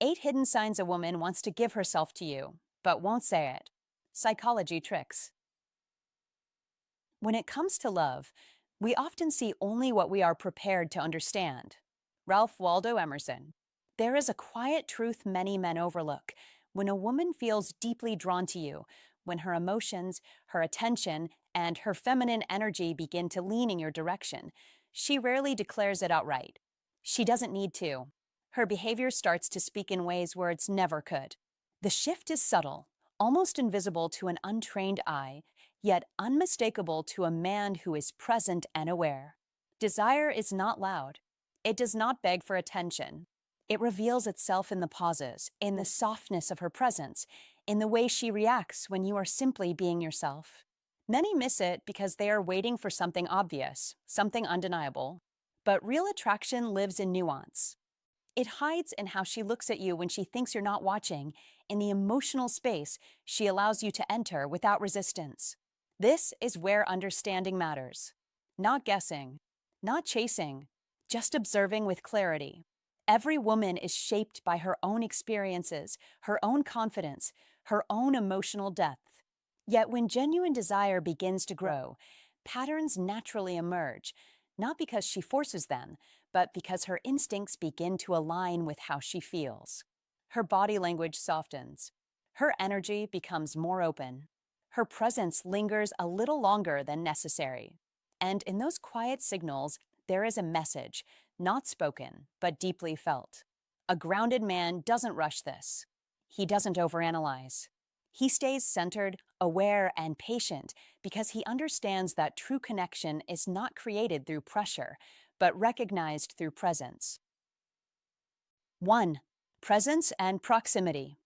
8 hidden signs a woman wants to give herself to you, but won't say it. Psychology tricks. When it comes to love, we often see only what we are prepared to understand. Ralph Waldo Emerson. There is a quiet truth many men overlook. When a woman feels deeply drawn to you, when her emotions, her attention, and her feminine energy begin to lean in your direction, she rarely declares it outright. She doesn't need to. Her behavior starts to speak in ways words never could. The shift is subtle, almost invisible to an untrained eye, yet unmistakable to a man who is present and aware. Desire is not loud. It does not beg for attention. It reveals itself in the pauses, in the softness of her presence, in the way she reacts when you are simply being yourself. Many miss it because they are waiting for something obvious, something undeniable. But real attraction lives in nuance. It hides in how she looks at you when she thinks you're not watching, in the emotional space she allows you to enter without resistance. This is where understanding matters. Not guessing, not chasing, just observing with clarity. Every woman is shaped by her own experiences, her own confidence, her own emotional depth. Yet when genuine desire begins to grow, patterns naturally emerge, not because she forces them, but because her instincts begin to align with how she feels. Her body language softens. Her energy becomes more open. Her presence lingers a little longer than necessary. And in those quiet signals, there is a message, not spoken, but deeply felt. A grounded man doesn't rush this. He doesn't overanalyze. He stays centered, aware, and patient because he understands that true connection is not created through pressure, but recognized through presence. 1. Presence and proximity.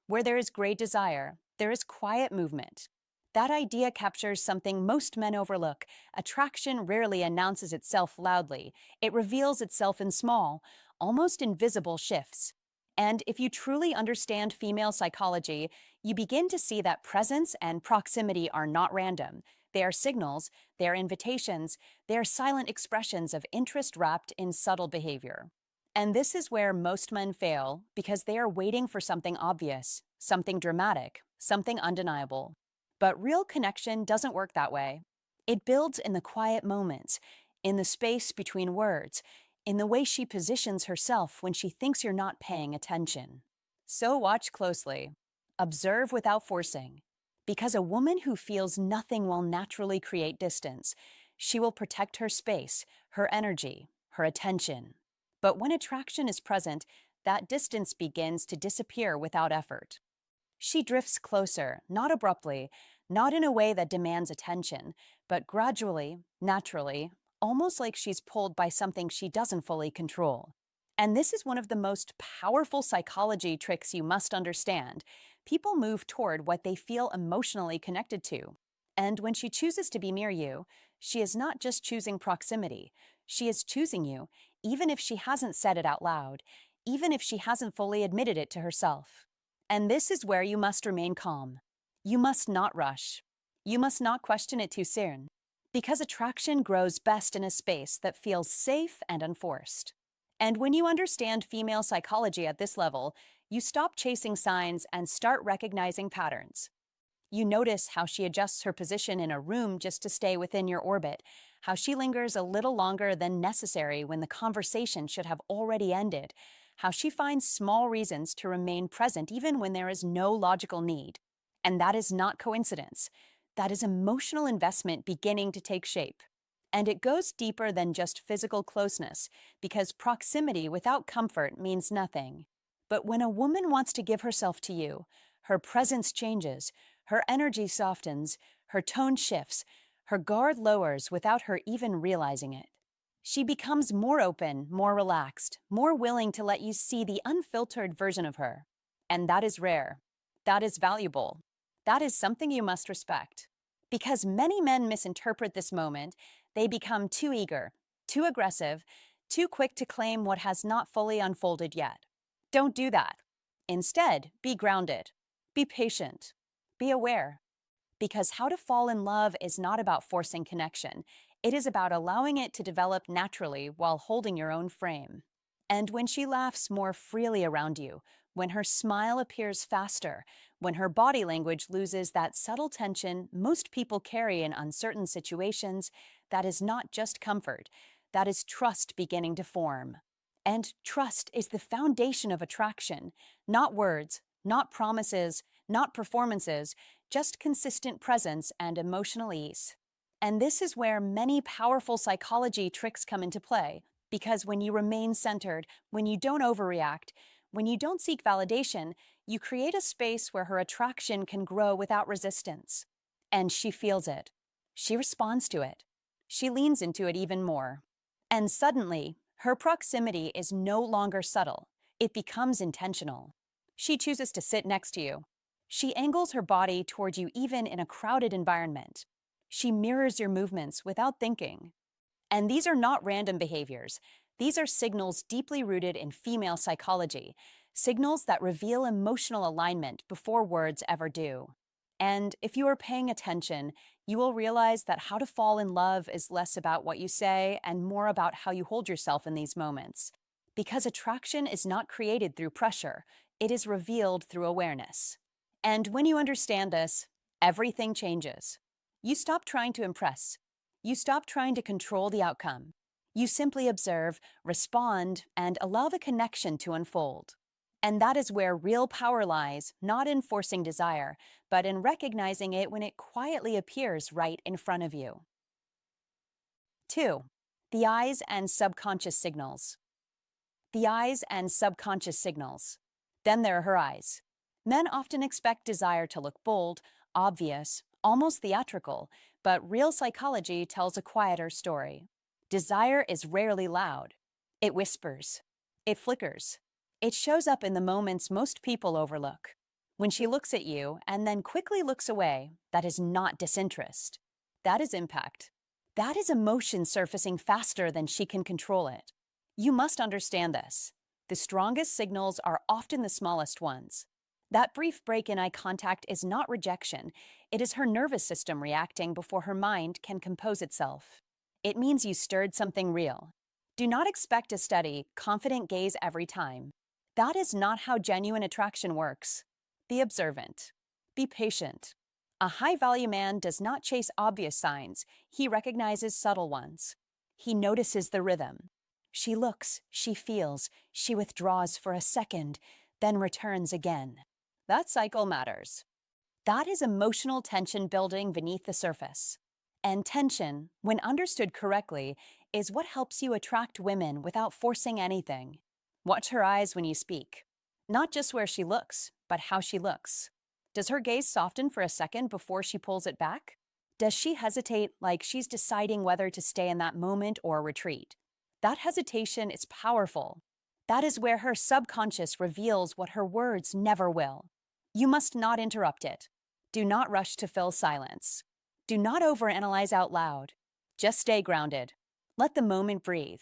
Where there is great desire, there is quiet movement. That idea captures something most men overlook. Attraction rarely announces itself loudly. It reveals itself in small, almost invisible shifts. And if you truly understand female psychology, you begin to see that presence and proximity are not random. They are signals, they are invitations, they are silent expressions of interest wrapped in subtle behavior. And this is where most men fail because they are waiting for something obvious, something dramatic, something undeniable. But real connection doesn't work that way. It builds in the quiet moments, in the space between words, in the way she positions herself when she thinks you're not paying attention. So watch closely. Observe without forcing. Because a woman who feels nothing will naturally create distance. She will protect her space, her energy, her attention. But when attraction is present, that distance begins to disappear without effort. She drifts closer, not abruptly, not in a way that demands attention, but gradually, naturally, almost like she's pulled by something she doesn't fully control. And this is one of the most powerful psychology tricks you must understand. People move toward what they feel emotionally connected to. And when she chooses to be near you, she is not just choosing proximity. She is choosing you, even if she hasn't said it out loud, even if she hasn't fully admitted it to herself. And this is where you must remain calm. You must not rush. You must not question it too soon. Because attraction grows best in a space that feels safe and unforced. And when you understand female psychology at this level, you stop chasing signs and start recognizing patterns. You notice how she adjusts her position in a room just to stay within your orbit, how she lingers a little longer than necessary when the conversation should have already ended, how she finds small reasons to remain present even when there is no logical need. And that is not coincidence. That is emotional investment beginning to take shape. And it goes deeper than just physical closeness, because proximity without comfort means nothing. But when a woman wants to give herself to you, her presence changes, her energy softens, her tone shifts, her guard lowers without her even realizing it. She becomes more open, more relaxed, more willing to let you see the unfiltered version of her. And that is rare. That is valuable. That is something you must respect. Because many men misinterpret this moment, they become too eager, too aggressive, too quick to claim what has not fully unfolded yet. Don't do that. Instead, be grounded. Be patient. Be aware. Because how to fall in love is not about forcing connection. It is about allowing it to develop naturally while holding your own frame. And when she laughs more freely around you, when her smile appears faster, when her body language loses that subtle tension most people carry in uncertain situations, that is not just comfort, that is trust beginning to form. And trust is the foundation of attraction, not words, not promises, not performances, just consistent presence and emotional ease. And this is where many powerful psychology tricks come into play, because when you remain centered, when you don't overreact, when you don't seek validation, you create a space where her attraction can grow without resistance. And she feels it. She responds to it. She leans into it even more. And suddenly, her proximity is no longer subtle. It becomes intentional. She chooses to sit next to you. She angles her body toward you even in a crowded environment. She mirrors your movements without thinking. And these are not random behaviors. These are signals deeply rooted in female psychology, signals that reveal emotional alignment before words ever do. And if you are paying attention, you will realize that how to fall in love is less about what you say and more about how you hold yourself in these moments. Because attraction is not created through pressure, it is revealed through awareness. And when you understand this, everything changes. You stop trying to impress. You stop trying to control the outcome. You simply observe, respond, and allow the connection to unfold. And that is where real power lies, not in forcing desire, but in recognizing it when it quietly appears right in front of you. 2. The eyes and subconscious signals. The eyes and subconscious signals. Then there are her eyes. Men often expect desire to look bold, obvious, almost theatrical, but real psychology tells a quieter story. Desire is rarely loud. It whispers. It flickers. It shows up in the moments most people overlook. When she looks at you and then quickly looks away, that is not disinterest. That is impact. That is emotion surfacing faster than she can control it. You must understand this. The strongest signals are often the smallest ones. That brief break in eye contact is not rejection. It is her nervous system reacting before her mind can compose itself. It means you stirred something real. Do not expect a steady, confident gaze every time. That is not how genuine attraction works. Be observant. Be patient. A high-value man does not chase obvious signs. He recognizes subtle ones. He notices the rhythm. She looks, she feels, she withdraws for a second, then returns again. That cycle matters. That is emotional tension building beneath the surface. And tension, when understood correctly, is what helps you attract women without forcing anything. Watch her eyes when you speak. Not just where she looks, but how she looks. Does her gaze soften for a second before she pulls it back? Does she hesitate like she's deciding whether to stay in that moment or retreat? That hesitation is powerful. That is where her subconscious reveals what her words never will. You must not interrupt it. Do not rush to fill silence. Do not overanalyze out loud. Just stay grounded. Let the moment breathe.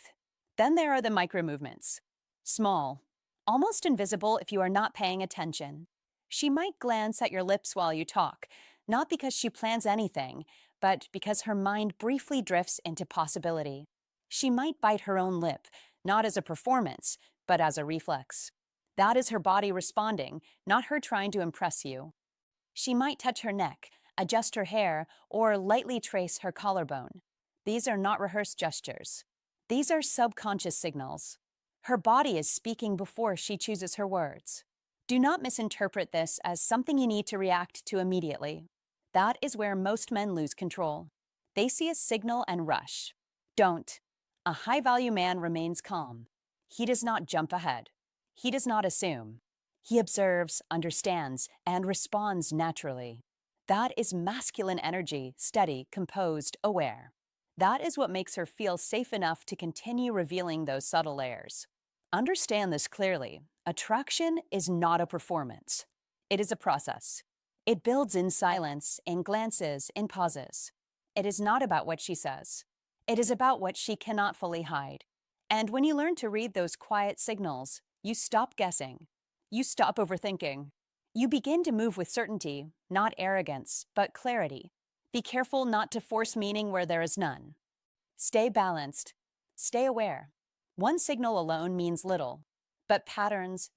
Then there are the micro movements. Small, almost invisible if you are not paying attention. She might glance at your lips while you talk, not because she plans anything, but because her mind briefly drifts into possibility. She might bite her own lip, not as a performance, but as a reflex. That is her body responding, not her trying to impress you. She might touch her neck, adjust her hair, or lightly trace her collarbone. These are not rehearsed gestures. These are subconscious signals. Her body is speaking before she chooses her words. Do not misinterpret this as something you need to react to immediately. That is where most men lose control. They see a signal and rush. Don't. A high-value man remains calm. He does not jump ahead. He does not assume. He observes, understands, and responds naturally. That is masculine energy, steady, composed, aware. That is what makes her feel safe enough to continue revealing those subtle layers. Understand this clearly. Attraction is not a performance. It is a process. It builds in silence, in glances, in pauses. It is not about what she says. It is about what she cannot fully hide. And when you learn to read those quiet signals, you stop guessing. You stop overthinking. You begin to move with certainty, not arrogance, but clarity. Be careful not to force meaning where there is none. Stay balanced. Stay aware. One signal alone means little, but patterns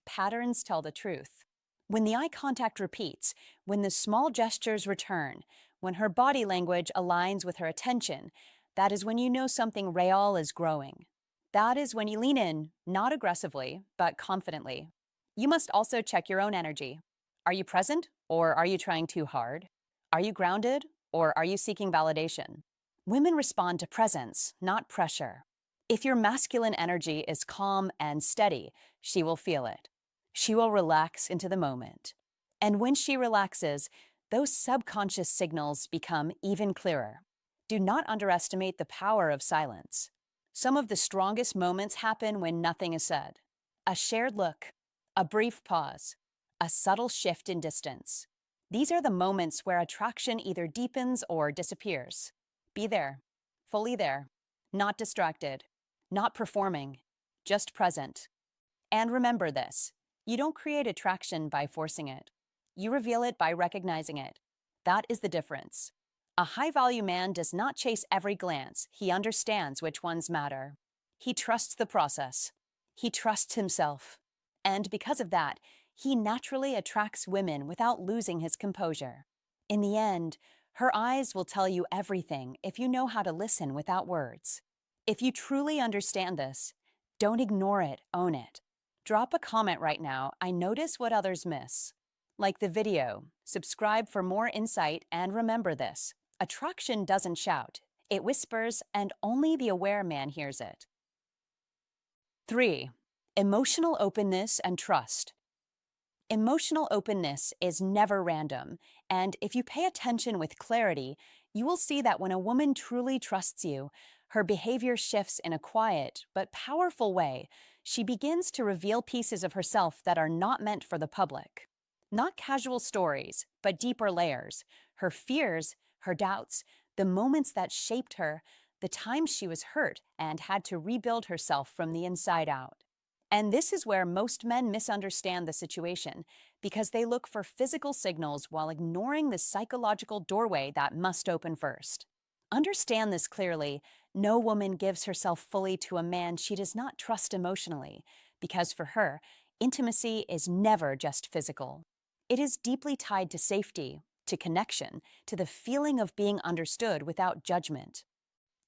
tell the truth. When the eye contact repeats, when the small gestures return, when her body language aligns with her attention, that is when you know something real is growing. That is when you lean in, not aggressively, but confidently. You must also check your own energy. Are you present, or are you trying too hard? Are you grounded, or are you seeking validation? Women respond to presence, not pressure. If your masculine energy is calm and steady, she will feel it. She will relax into the moment. And when she relaxes, those subconscious signals become even clearer. Do not underestimate the power of silence. Some of the strongest moments happen when nothing is said. A shared look, a brief pause, a subtle shift in distance. These are the moments where attraction either deepens or disappears. Be there, fully there, not distracted, not performing, just present. And remember this: you don't create attraction by forcing it. You reveal it by recognizing it. That is the difference. A high value man does not chase every glance, he understands which ones matter. He trusts the process. He trusts himself. And because of that, he naturally attracts women without losing his composure. In the end, her eyes will tell you everything if you know how to listen without words. If you truly understand this, don't ignore it, own it. Drop a comment right now. I notice what others miss. Like the video, subscribe for more insight, and remember this: attraction doesn't shout, it whispers, and only the aware man hears it. 3. Emotional openness and trust. Emotional openness is never random, and if you pay attention with clarity, you will see that when a woman truly trusts you, her behavior shifts in a quiet but powerful way. She begins to reveal pieces of herself that are not meant for the public. Not casual stories, but deeper layers. Her fears, her doubts, the moments that shaped her, the times she was hurt and had to rebuild herself from the inside out. And this is where most men misunderstand the situation, because they look for physical signals while ignoring the psychological doorway that must open first. Understand this clearly: no woman gives herself fully to a man she does not trust emotionally, because for her, intimacy is never just physical. It is deeply tied to safety, to connection, to the feeling of being understood without judgment.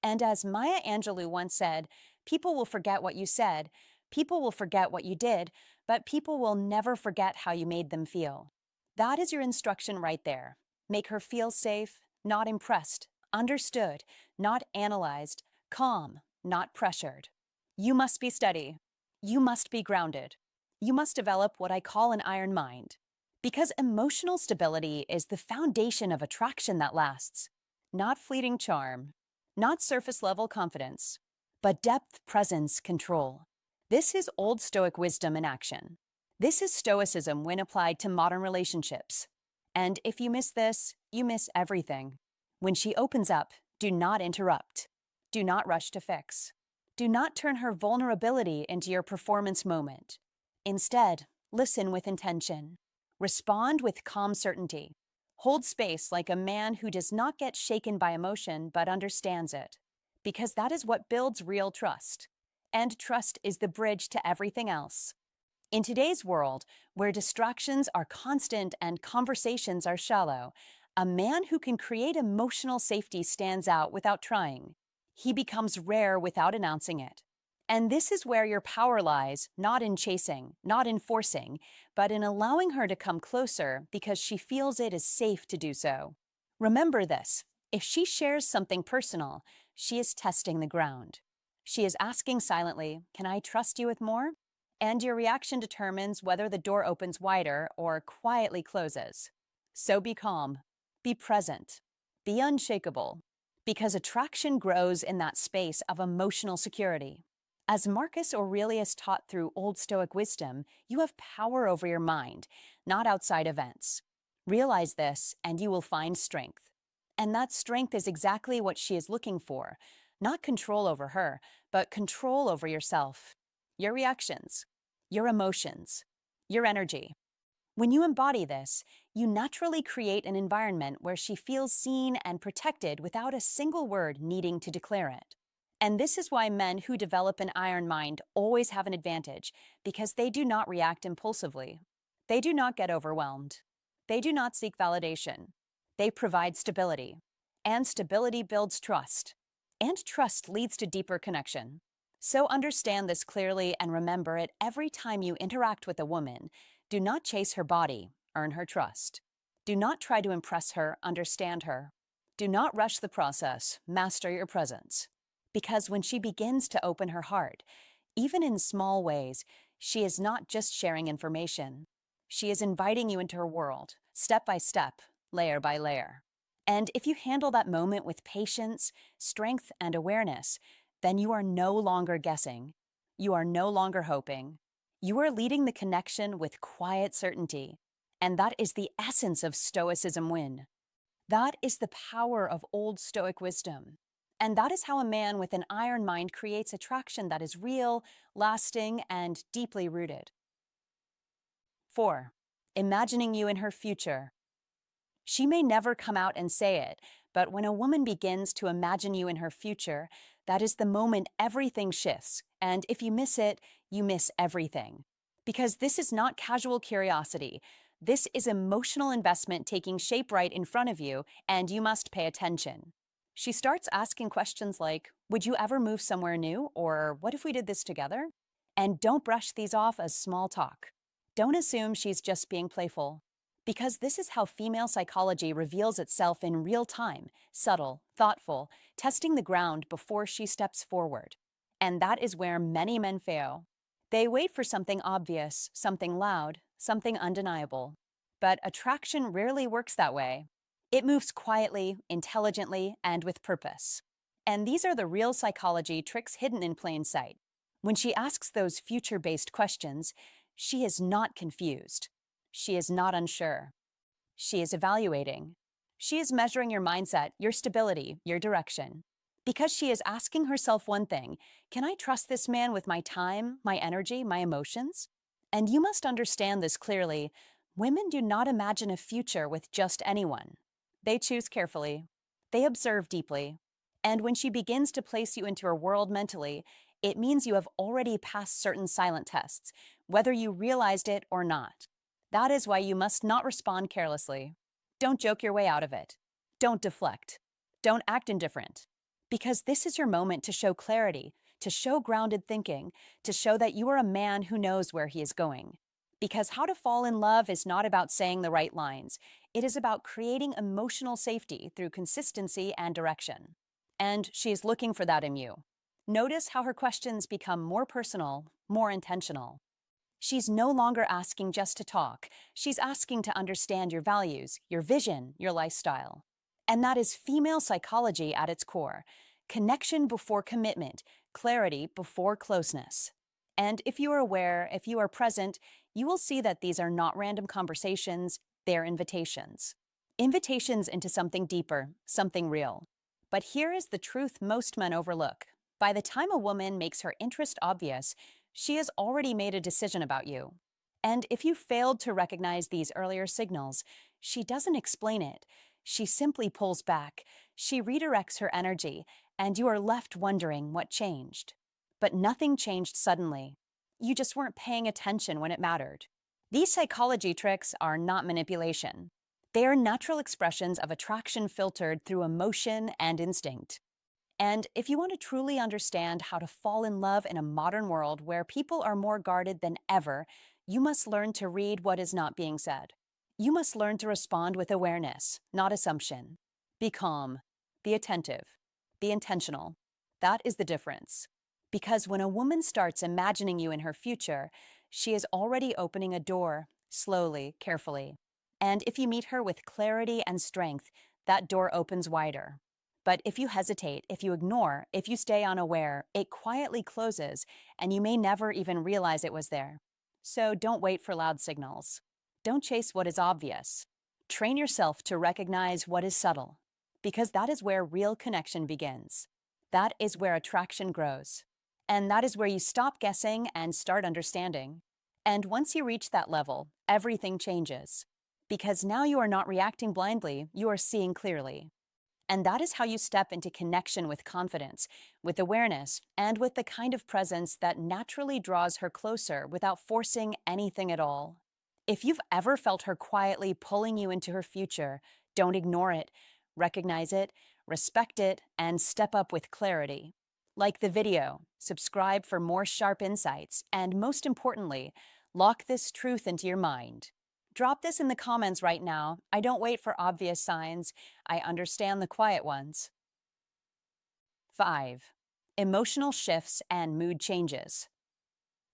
And as Maya Angelou once said, people will forget what you said, people will forget what you did, but people will never forget how you made them feel. That is your instruction right there. Make her feel safe, not impressed, understood, not analyzed, calm, not pressured. You must be steady. You must be grounded. You must develop what I call an iron mind. Because emotional stability is the foundation of attraction that lasts. Not fleeting charm, not surface level confidence, but depth, presence, control. This is old Stoic wisdom in action. This is Stoicism when applied to modern relationships. And if you miss this, you miss everything. When she opens up, do not interrupt. Do not rush to fix. Do not turn her vulnerability into your performance moment. Instead, listen with intention. Respond with calm certainty. Hold space like a man who does not get shaken by emotion but understands it. Because that is what builds real trust. And trust is the bridge to everything else. In today's world, where distractions are constant and conversations are shallow, a man who can create emotional safety stands out without trying. He becomes rare without announcing it. And this is where your power lies, not in chasing, not in forcing, but in allowing her to come closer because she feels it is safe to do so. Remember this: if she shares something personal, she is testing the ground. She is asking silently, "Can I trust you with more?" And your reaction determines whether the door opens wider or quietly closes. So be calm, be present, be unshakable, because attraction grows in that space of emotional security. As Marcus Aurelius taught through Old Stoic wisdom, you have power over your mind, not outside events. Realize this, and you will find strength. And that strength is exactly what she is looking for: not control over her, but control over yourself, your reactions, your emotions, your energy. When you embody this, you naturally create an environment where she feels seen and protected without a single word needing to declare it. And this is why men who develop an iron mind always have an advantage, because they do not react impulsively. They do not get overwhelmed. They do not seek validation. They provide stability. And stability builds trust. And trust leads to deeper connection. So understand this clearly and remember it every time you interact with a woman. Do not chase her body, earn her trust. Do not try to impress her, understand her. Do not rush the process, master your presence. Because when she begins to open her heart, even in small ways, she is not just sharing information. She is inviting you into her world, step by step, layer by layer. And if you handle that moment with patience, strength, and awareness, then you are no longer guessing. You are no longer hoping. You are leading the connection with quiet certainty. And that is the essence of Stoicism win. That is the power of old Stoic wisdom. And that is how a man with an iron mind creates attraction that is real, lasting, and deeply rooted. 4. Imagining you in her future. She may never come out and say it, but when a woman begins to imagine you in her future, that is the moment everything shifts. And if you miss it, you miss everything. Because this is not casual curiosity. This is emotional investment taking shape right in front of you, and you must pay attention. She starts asking questions like, would you ever move somewhere new? Or what if we did this together? And don't brush these off as small talk. Don't assume she's just being playful. Because this is how female psychology reveals itself in real time, subtle, thoughtful, testing the ground before she steps forward. And that is where many men fail. They wait for something obvious, something loud, something undeniable. But attraction rarely works that way. It moves quietly, intelligently, and with purpose. And these are the real psychology tricks hidden in plain sight. When she asks those future-based questions, she is not confused. She is not unsure. She is evaluating. She is measuring your mindset, your stability, your direction. Because she is asking herself one thing, can I trust this man with my time, my energy, my emotions? And you must understand this clearly. Women do not imagine a future with just anyone. They choose carefully. They observe deeply. And when she begins to place you into her world mentally, it means you have already passed certain silent tests, whether you realized it or not. That is why you must not respond carelessly. Don't joke your way out of it. Don't deflect. Don't act indifferent. Because this is your moment to show clarity, to show grounded thinking, to show that you are a man who knows where he is going. Because how to fall in love is not about saying the right lines. It is about creating emotional safety through consistency and direction. And she is looking for that in you. Notice how her questions become more personal, more intentional. She's no longer asking just to talk. She's asking to understand your values, your vision, your lifestyle. And that is female psychology at its core. Connection before commitment, clarity before closeness. And if you are aware, if you are present, you will see that these are not random conversations, they're invitations. Invitations into something deeper, something real. But here is the truth most men overlook. By the time a woman makes her interest obvious, she has already made a decision about you. And if you failed to recognize these earlier signals, she doesn't explain it. She simply pulls back. She redirects her energy, and you are left wondering what changed. But nothing changed suddenly. You just weren't paying attention when it mattered. These psychology tricks are not manipulation. They are natural expressions of attraction filtered through emotion and instinct. And if you want to truly understand how to fall in love in a modern world where people are more guarded than ever, you must learn to read what is not being said. You must learn to respond with awareness, not assumption. Be calm, be attentive, be intentional. That is the difference. Because when a woman starts imagining you in her future, she is already opening a door, slowly, carefully. And if you meet her with clarity and strength, that door opens wider. But if you hesitate, if you ignore, if you stay unaware, it quietly closes, and you may never even realize it was there. So don't wait for loud signals. Don't chase what is obvious. Train yourself to recognize what is subtle, because that is where real connection begins. That is where attraction grows. And that is where you stop guessing and start understanding. And once you reach that level, everything changes. Because now you are not reacting blindly, you are seeing clearly. And that is how you step into connection with confidence, with awareness, and with the kind of presence that naturally draws her closer without forcing anything at all. If you've ever felt her quietly pulling you into her future, don't ignore it. Recognize it, respect it, and step up with clarity. Like the video, subscribe for more sharp insights, and most importantly, lock this truth into your mind. Drop this in the comments right now. I don't wait for obvious signs. I understand the quiet ones. 5. Emotional shifts and mood changes.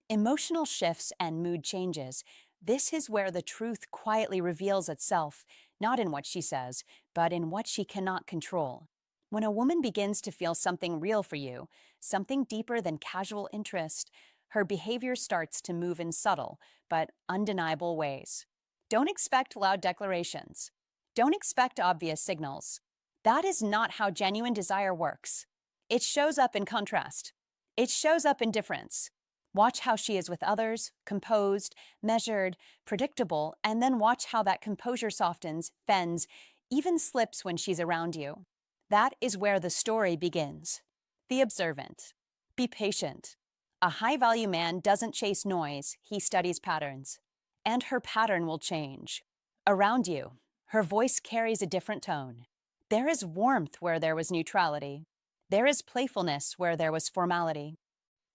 Emotional shifts and mood changes. This is where the truth quietly reveals itself, not in what she says, but in what she cannot control. When a woman begins to feel something real for you, something deeper than casual interest, her behavior starts to move in subtle but undeniable ways. Don't expect loud declarations. Don't expect obvious signals. That is not how genuine desire works. It shows up in contrast. It shows up in difference. Watch how she is with others, composed, measured, predictable, and then watch how that composure softens, bends, even slips when she's around you. That is where the story begins. Be observant. Be patient. A high-value man doesn't chase noise, he studies patterns. And her pattern will change. Around you, her voice carries a different tone. There is warmth where there was neutrality. There is playfulness where there was formality.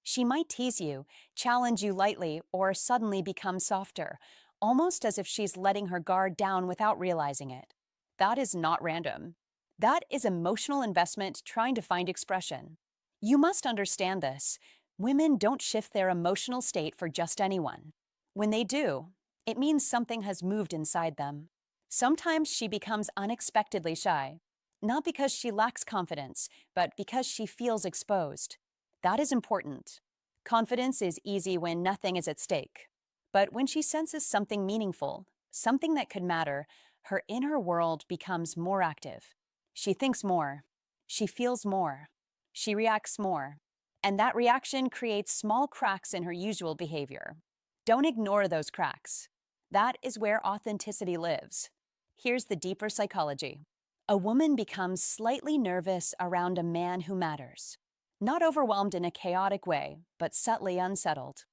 She might tease you, challenge you lightly, or suddenly become softer, almost as if she's letting her guard down without realizing it. That is not random. That is emotional investment trying to find expression. You must understand this. Women don't shift their emotional state for just anyone. When they do, it means something has moved inside them. Sometimes she becomes unexpectedly shy, not because she lacks confidence, but because she feels exposed. That is important. Confidence is easy when nothing is at stake. But when she senses something meaningful, something that could matter, her inner world becomes more active. She thinks more. She feels more. She reacts more. And that reaction creates small cracks in her usual behavior. Don't ignore those cracks. That is where authenticity lives. Here's the deeper psychology. A woman becomes slightly nervous around a man who matters. Not overwhelmed in a chaotic way, but subtly unsettled.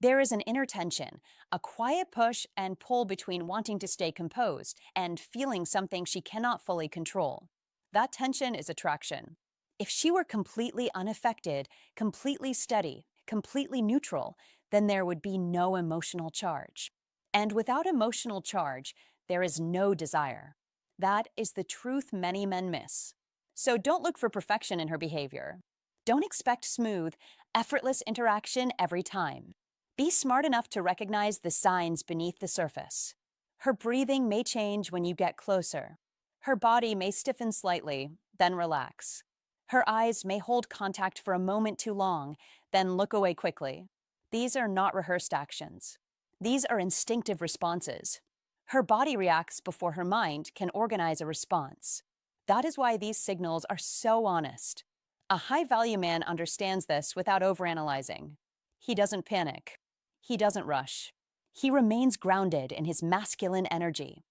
There is an inner tension, a quiet push and pull between wanting to stay composed and feeling something she cannot fully control. That tension is attraction. If she were completely unaffected, completely steady, completely neutral, then there would be no emotional charge. And without emotional charge, there is no desire. That is the truth many men miss. So don't look for perfection in her behavior. Don't expect smooth, effortless interaction every time. Be smart enough to recognize the signs beneath the surface. Her breathing may change when you get closer. Her body may stiffen slightly, then relax. Her eyes may hold contact for a moment too long, then look away quickly. These are not rehearsed actions. These are instinctive responses. Her body reacts before her mind can organize a response. That is why these signals are so honest. A high-value man understands this without overanalyzing. He doesn't panic. He doesn't rush. He remains grounded in his masculine energy.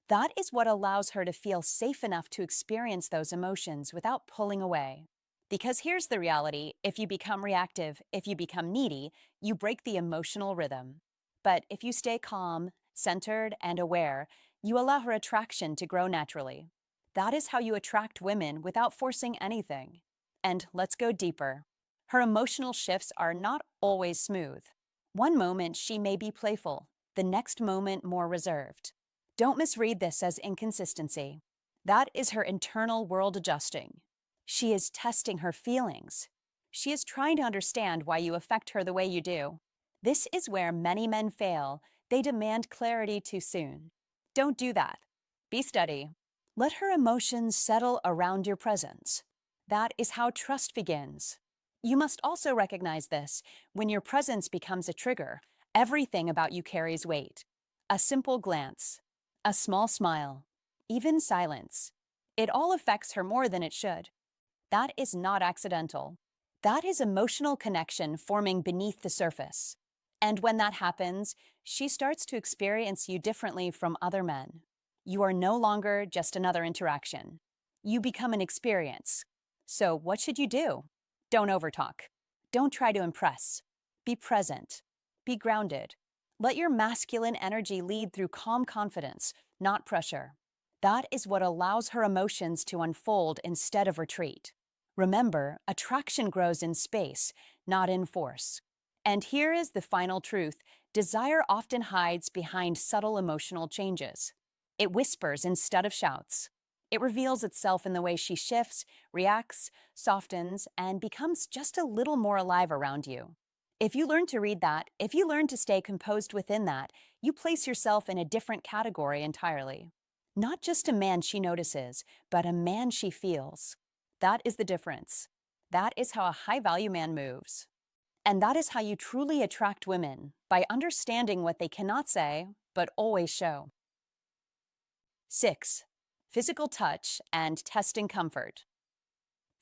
That is what allows her to feel safe enough to experience those emotions without pulling away. Because here's the reality: if you become reactive, if you become needy, you break the emotional rhythm. But if you stay calm, centered, and aware, you allow her attraction to grow naturally. That is how you attract women without forcing anything. And let's go deeper. Her emotional shifts are not always smooth. One moment she may be playful, the next moment more reserved. Don't misread this as inconsistency. That is her internal world adjusting. She is testing her feelings. She is trying to understand why you affect her the way you do. This is where many men fail. They demand clarity too soon. Don't do that. Be steady. Let her emotions settle around your presence. That is how trust begins. You must also recognize this. When your presence becomes a trigger, everything about you carries weight. A simple glance, a small smile, even silence. It all affects her more than it should. That is not accidental. That is emotional connection forming beneath the surface. And when that happens, she starts to experience you differently from other men. You are no longer just another interaction. You become an experience. So, what should you do? Don't overtalk. Don't try to impress. Be present. Be grounded. Let your masculine energy lead through calm confidence, not pressure. That is what allows her emotions to unfold instead of retreat. Remember, attraction grows in space, not in force. And here is the final truth: desire often hides behind subtle emotional changes. It whispers instead of shouts. It reveals itself in the way she shifts, reacts, softens, and becomes just a little more alive around you. If you learn to read that, if you learn to stay composed within that, you place yourself in a different category entirely. Not just a man she notices, but a man she feels. That is the difference. That is how a high value man moves. And that is how you truly attract women, by understanding what they cannot say, but always show. 6. Physical touch and testing comfort.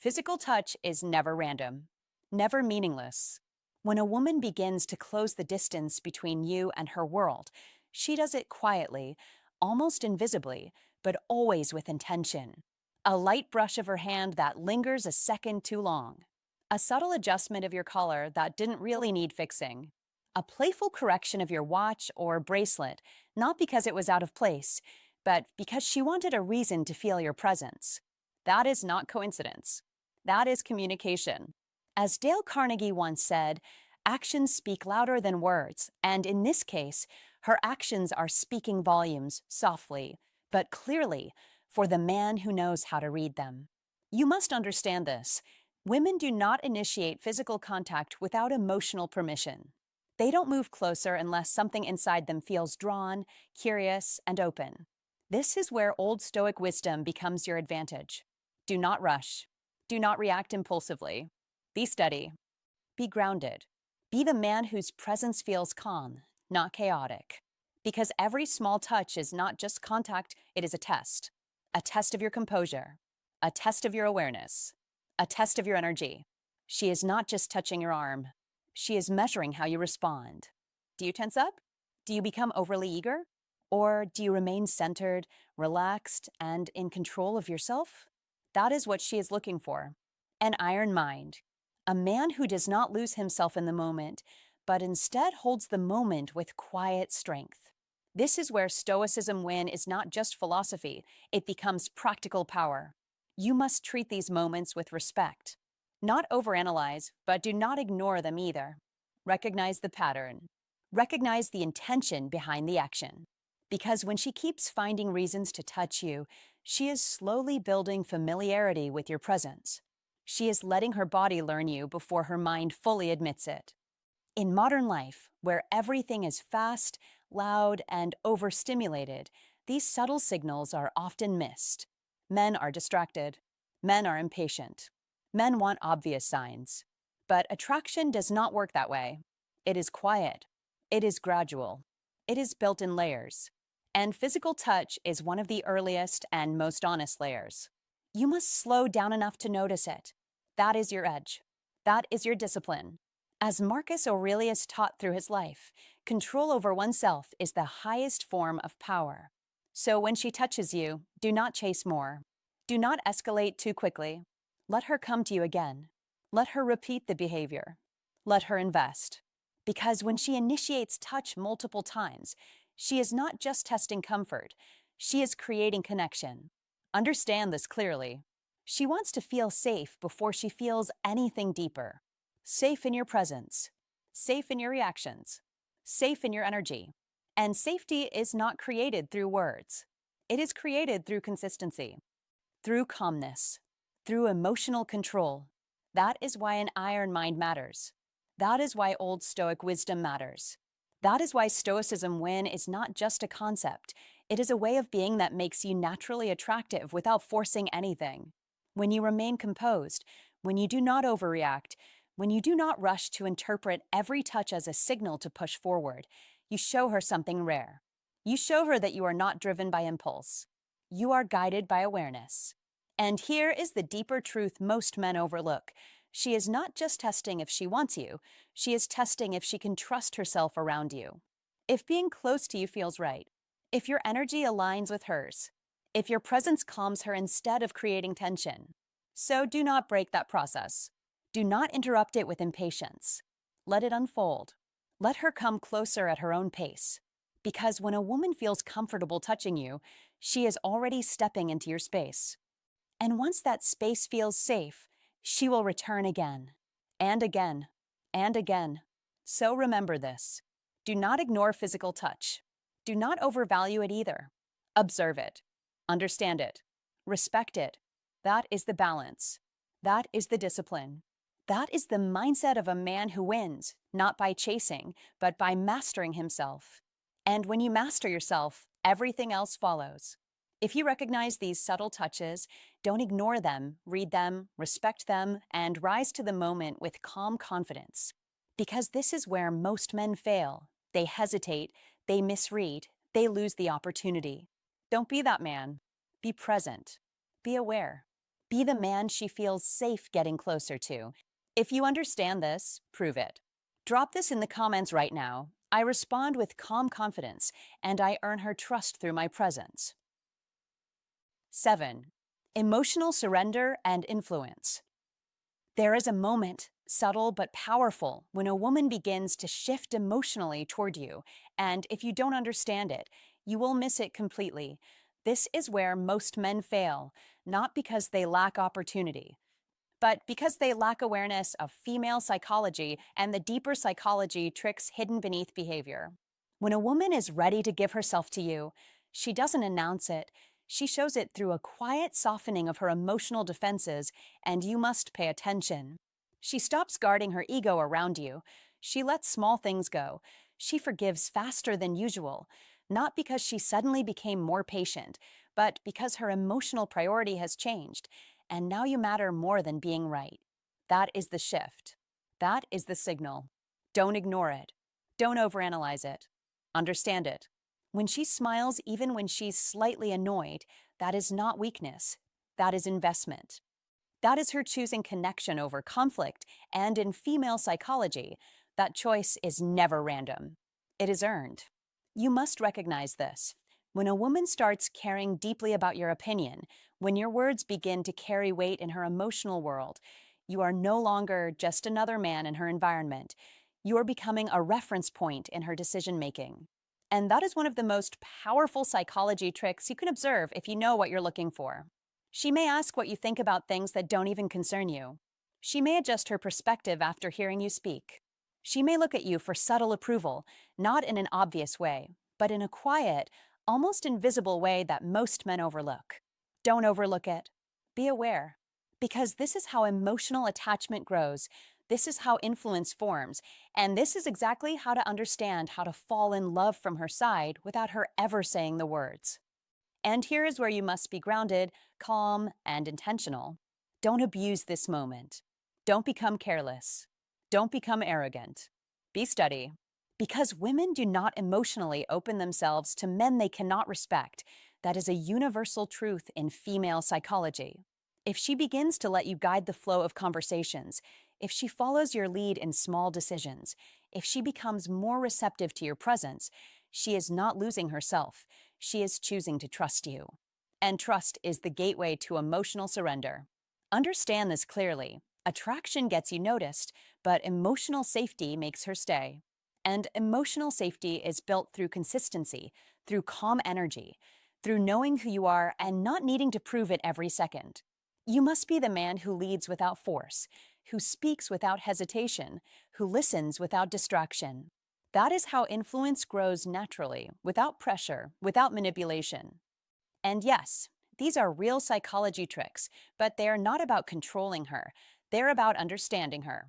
Physical touch is never random, never meaningless. When a woman begins to close the distance between you and her world, she does it quietly, almost invisibly, but always with intention. A light brush of her hand that lingers a second too long. A subtle adjustment of your collar that didn't really need fixing. A playful correction of your watch or bracelet, not because it was out of place, but because she wanted a reason to feel your presence. That is not coincidence. That is communication. As Dale Carnegie once said, actions speak louder than words, and in this case, her actions are speaking volumes softly, but clearly, for the man who knows how to read them. You must understand this. Women do not initiate physical contact without emotional permission. They don't move closer unless something inside them feels drawn, curious, and open. This is where old Stoic wisdom becomes your advantage. Do not rush. Do not react impulsively. Be steady. Be grounded. Be the man whose presence feels calm, not chaotic. Because every small touch is not just contact, it is a test. A test of your composure. A test of your awareness. A test of your energy. She is not just touching your arm. She is measuring how you respond. Do you tense up? Do you become overly eager? Or do you remain centered, relaxed, and in control of yourself? That is what she is looking for. An iron mind. A man who does not lose himself in the moment, but instead holds the moment with quiet strength. This is where Stoicism win is not just philosophy, it becomes practical power. You must treat these moments with respect. Not overanalyze, but do not ignore them either. Recognize the pattern. Recognize the intention behind the action. Because when she keeps finding reasons to touch you, she is slowly building familiarity with your presence. She is letting her body learn you before her mind fully admits it. In modern life, where everything is fast, loud, and overstimulated, these subtle signals are often missed. Men are distracted. Men are impatient. Men want obvious signs. But attraction does not work that way. It is quiet. It is gradual. It is built in layers. And physical touch is one of the earliest and most honest layers. You must slow down enough to notice it. That is your edge. That is your discipline. As Marcus Aurelius taught through his life, control over oneself is the highest form of power. So when she touches you, do not chase more. Do not escalate too quickly. Let her come to you again. Let her repeat the behavior. Let her invest. Because when she initiates touch multiple times, she is not just testing comfort, she is creating connection. Understand this clearly. She wants to feel safe before she feels anything deeper. Safe in your presence, safe in your reactions, safe in your energy. And safety is not created through words. It is created through consistency, through calmness, through emotional control. That is why an iron mind matters. That is why old Stoic wisdom matters. That is why Stoicism win is not just a concept. It is a way of being that makes you naturally attractive without forcing anything. When you remain composed, when you do not overreact, when you do not rush to interpret every touch as a signal to push forward, you show her something rare. You show her that you are not driven by impulse. You are guided by awareness. And here is the deeper truth most men overlook. She is not just testing if she wants you, she is testing if she can trust herself around you. If being close to you feels right, if your energy aligns with hers, if your presence calms her instead of creating tension. So do not break that process. Do not interrupt it with impatience. Let it unfold. Let her come closer at her own pace. Because when a woman feels comfortable touching you, she is already stepping into your space. And once that space feels safe, she will return again, and again, and again. So remember this. Do not ignore physical touch. Do not overvalue it either. Observe it. Understand it. Respect it. That is the balance. That is the discipline. That is the mindset of a man who wins, not by chasing, but by mastering himself. And when you master yourself, everything else follows. If you recognize these subtle touches, don't ignore them, read them, respect them, and rise to the moment with calm confidence. Because this is where most men fail. They hesitate, they misread, they lose the opportunity. Don't be that man. Be present. Be aware. Be the man she feels safe getting closer to. If you understand this, prove it. Drop this in the comments right now. I respond with calm confidence, and I earn her trust through my presence. 7. Emotional surrender and influence. There is a moment, subtle but powerful, when a woman begins to shift emotionally toward you, and if you don't understand it, you will miss it completely. This is where most men fail, not because they lack opportunity, but because they lack awareness of female psychology and the deeper psychology tricks hidden beneath behavior. When a woman is ready to give herself to you, she doesn't announce it. She shows it through a quiet softening of her emotional defenses, and you must pay attention. She stops guarding her ego around you. She lets small things go. She forgives faster than usual, not because she suddenly became more patient, but because her emotional priority has changed, and now you matter more than being right. That is the shift. That is the signal. Don't ignore it. Don't overanalyze it. Understand it. When she smiles, even when she's slightly annoyed, that is not weakness. That is investment. That is her choosing connection over conflict, and in female psychology, that choice is never random. It is earned. You must recognize this. When a woman starts caring deeply about your opinion, when your words begin to carry weight in her emotional world, you are no longer just another man in her environment. You are becoming a reference point in her decision-making. And that is one of the most powerful psychology tricks you can observe if you know what you're looking for. She may ask what you think about things that don't even concern you. She may adjust her perspective after hearing you speak. She may look at you for subtle approval, not in an obvious way, but in a quiet, almost invisible way that most men overlook. Don't overlook it. Be aware. Because this is how emotional attachment grows. This is how influence forms. And this is exactly how to understand how to fall in love from her side without her ever saying the words. And here is where you must be grounded, calm, and intentional. Don't abuse this moment. Don't become careless. Don't become arrogant. Be steady. Because women do not emotionally open themselves to men they cannot respect. That is a universal truth in female psychology. If she begins to let you guide the flow of conversations, if she follows your lead in small decisions, if she becomes more receptive to your presence, she is not losing herself. She is choosing to trust you. And trust is the gateway to emotional surrender. Understand this clearly. Attraction gets you noticed, but emotional safety makes her stay. And emotional safety is built through consistency, through calm energy, through knowing who you are and not needing to prove it every second. You must be the man who leads without force, who speaks without hesitation, who listens without distraction. That is how influence grows naturally, without pressure, without manipulation. And yes, these are real psychology tricks, but they are not about controlling her. They're about understanding her.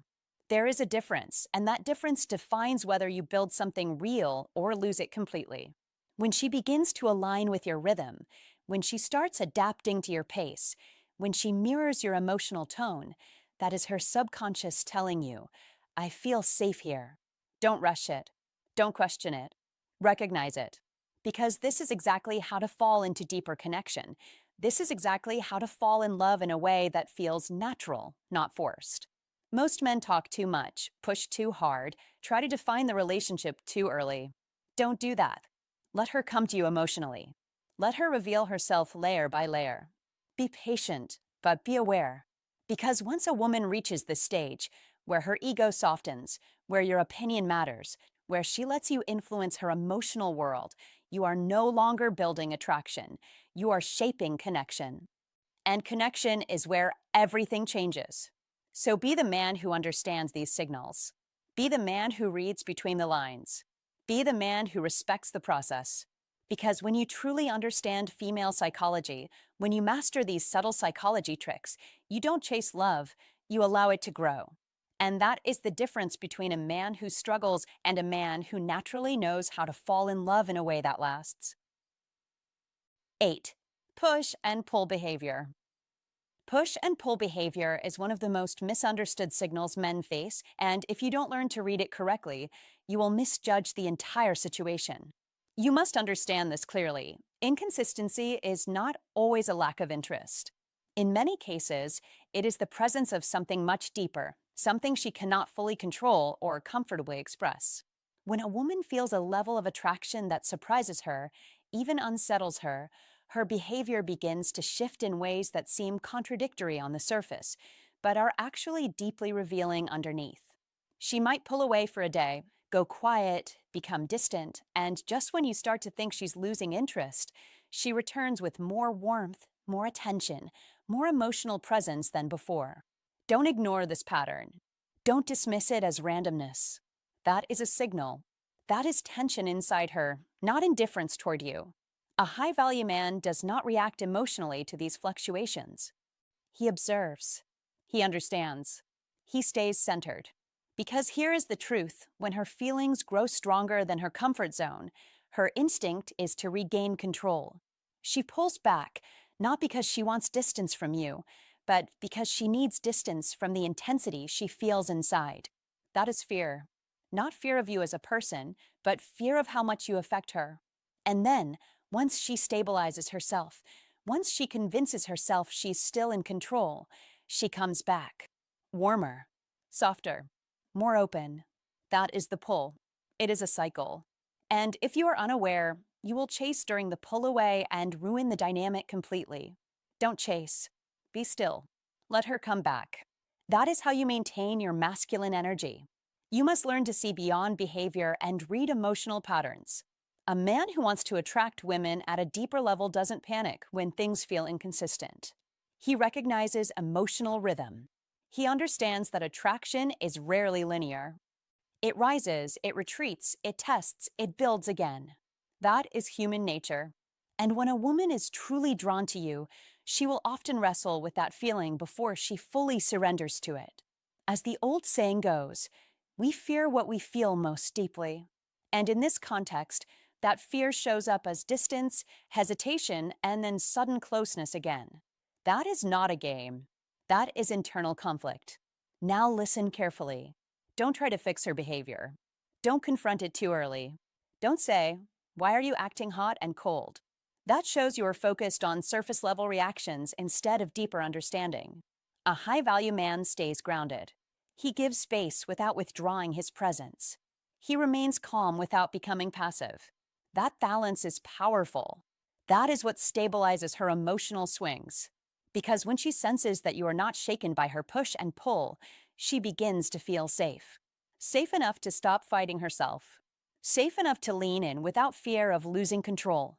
There is a difference, and that difference defines whether you build something real or lose it completely. When she begins to align with your rhythm, when she starts adapting to your pace, when she mirrors your emotional tone, that is her subconscious telling you, I feel safe here. Don't rush it. Don't question it. Recognize it. Because this is exactly how to fall into deeper connection. This is exactly how to fall in love in a way that feels natural, not forced. Most men talk too much, push too hard, try to define the relationship too early. Don't do that. Let her come to you emotionally. Let her reveal herself layer by layer. Be patient, but be aware. Because once a woman reaches this stage, where her ego softens, where your opinion matters, where she lets you influence her emotional world, you are no longer building attraction. You are shaping connection. And connection is where everything changes. So be the man who understands these signals. Be the man who reads between the lines. Be the man who respects the process. Because when you truly understand female psychology, when you master these subtle psychology tricks, you don't chase love, you allow it to grow. And that is the difference between a man who struggles and a man who naturally knows how to fall in love in a way that lasts. 8. Push and pull behavior. Push and pull behavior is one of the most misunderstood signals men face, and if you don't learn to read it correctly, you will misjudge the entire situation. You must understand this clearly. Inconsistency is not always a lack of interest. In many cases, it is the presence of something much deeper, something she cannot fully control or comfortably express. When a woman feels a level of attraction that surprises her, even unsettles her, her behavior begins to shift in ways that seem contradictory on the surface, but are actually deeply revealing underneath. She might pull away for a day, go quiet, become distant, and just when you start to think she's losing interest, she returns with more warmth, more attention, more emotional presence than before. Don't ignore this pattern. Don't dismiss it as randomness. That is a signal. That is tension inside her, not indifference toward you. A high-value man does not react emotionally to these fluctuations. He observes. He understands. He stays centered. Because here is the truth: when her feelings grow stronger than her comfort zone, her instinct is to regain control. She pulls back, not because she wants distance from you, but because she needs distance from the intensity she feels inside. That is fear. Not fear of you as a person, but fear of how much you affect her. And then, once she stabilizes herself, once she convinces herself she's still in control, she comes back. Warmer, softer, more open. That is the pull. It is a cycle. And if you are unaware, you will chase during the pull away and ruin the dynamic completely. Don't chase. Be still. Let her come back. That is how you maintain your masculine energy. You must learn to see beyond behavior and read emotional patterns. A man who wants to attract women at a deeper level doesn't panic when things feel inconsistent. He recognizes emotional rhythm. He understands that attraction is rarely linear. It rises, it retreats, it tests, it builds again. That is human nature. And when a woman is truly drawn to you, she will often wrestle with that feeling before she fully surrenders to it. As the old saying goes, we fear what we feel most deeply. And in this context, that fear shows up as distance, hesitation, and then sudden closeness again. That is not a game. That is internal conflict. Now listen carefully. Don't try to fix her behavior. Don't confront it too early. Don't say, "Why are you acting hot and cold?" That shows you are focused on surface-level reactions instead of deeper understanding. A high-value man stays grounded. He gives space without withdrawing his presence. He remains calm without becoming passive. That balance is powerful. That is what stabilizes her emotional swings. Because when she senses that you are not shaken by her push and pull, she begins to feel safe. Safe enough to stop fighting herself. Safe enough to lean in without fear of losing control.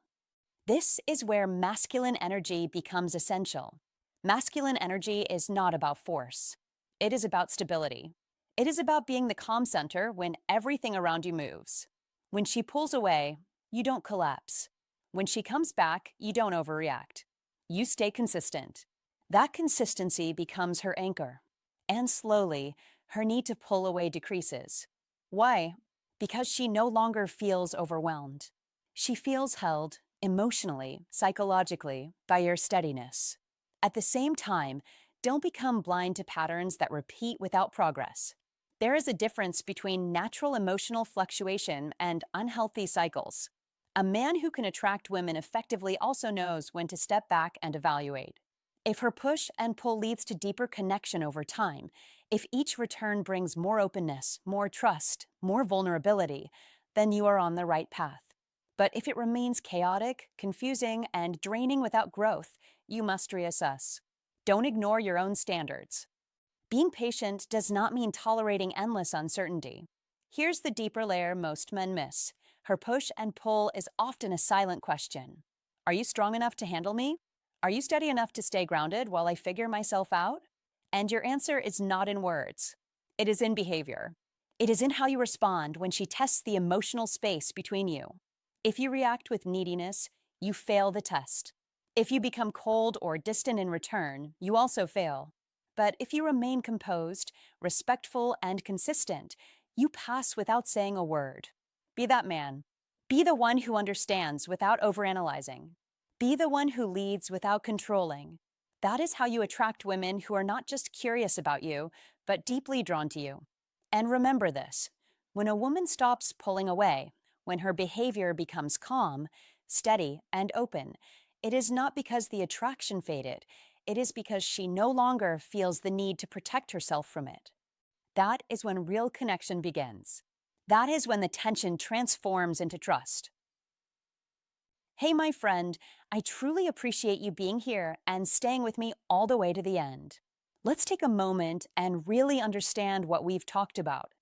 This is where masculine energy becomes essential. Masculine energy is not about force. It is about stability. It is about being the calm center when everything around you moves. When she pulls away, you don't collapse. When she comes back, you don't overreact. You stay consistent. That consistency becomes her anchor. And slowly, her need to pull away decreases. Why? Because she no longer feels overwhelmed. She feels held, emotionally, psychologically, by your steadiness. At the same time, don't become blind to patterns that repeat without progress. There is a difference between natural emotional fluctuation and unhealthy cycles. A man who can attract women effectively also knows when to step back and evaluate. If her push and pull leads to deeper connection over time, if each return brings more openness, more trust, more vulnerability, then you are on the right path. But if it remains chaotic, confusing, and draining without growth, you must reassess. Don't ignore your own standards. Being patient does not mean tolerating endless uncertainty. Here's the deeper layer most men miss. Her push and pull is often a silent question. Are you strong enough to handle me? Are you steady enough to stay grounded while I figure myself out? And your answer is not in words. It is in behavior. It is in how you respond when she tests the emotional space between you. If you react with neediness, you fail the test. If you become cold or distant in return, you also fail. But if you remain composed, respectful, and consistent, you pass without saying a word. Be that man. Be the one who understands without overanalyzing. Be the one who leads without controlling. That is how you attract women who are not just curious about you, but deeply drawn to you. And remember this: when a woman stops pulling away, when her behavior becomes calm, steady, and open, it is not because the attraction faded. It is because she no longer feels the need to protect herself from it. That is when real connection begins. That is when the tension transforms into trust. Hey, my friend, I truly appreciate you being here and staying with me all the way to the end. Let's take a moment and really understand what we've talked about.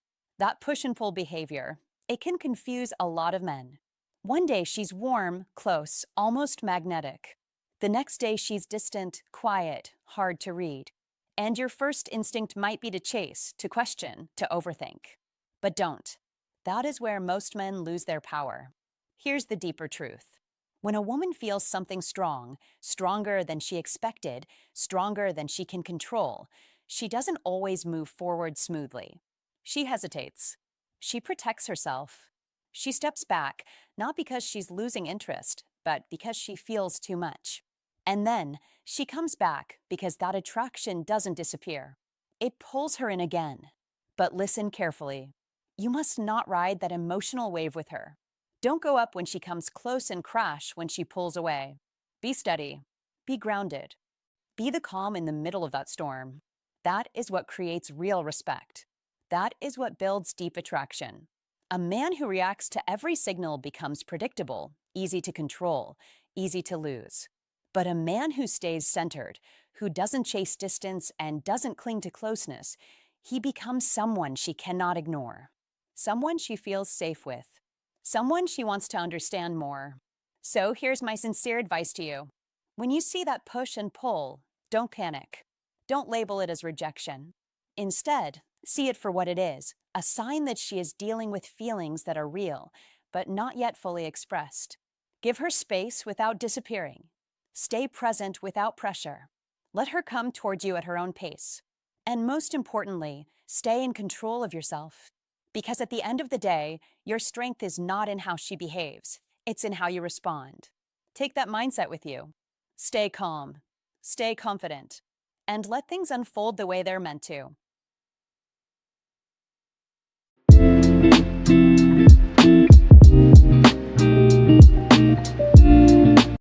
That push and pull behavior, it can confuse a lot of men. One day she's warm, close, almost magnetic. The next day she's distant, quiet, hard to read. And your first instinct might be to chase, to question, to overthink. But don't. That is where most men lose their power. Here's the deeper truth. When a woman feels something strong, stronger than she expected, stronger than she can control, she doesn't always move forward smoothly. She hesitates. She protects herself. She steps back, not because she's losing interest, but because she feels too much. And then she comes back because that attraction doesn't disappear. It pulls her in again. But listen carefully. You must not ride that emotional wave with her. Don't go up when she comes close and crash when she pulls away. Be steady. Be grounded. Be the calm in the middle of that storm. That is what creates real respect. That is what builds deep attraction. A man who reacts to every signal becomes predictable, easy to control, easy to lose. But a man who stays centered, who doesn't chase distance and doesn't cling to closeness, he becomes someone she cannot ignore. Someone she feels safe with. Someone she wants to understand more. So here's my sincere advice to you. When you see that push and pull, don't panic. Don't label it as rejection. Instead, see it for what it is, a sign that she is dealing with feelings that are real, but not yet fully expressed. Give her space without disappearing. Stay present without pressure. Let her come towards you at her own pace. And most importantly, stay in control of yourself. Because at the end of the day, your strength is not in how she behaves. It's in how you respond. Take that mindset with you. Stay calm. Stay confident. And let things unfold the way they're meant to.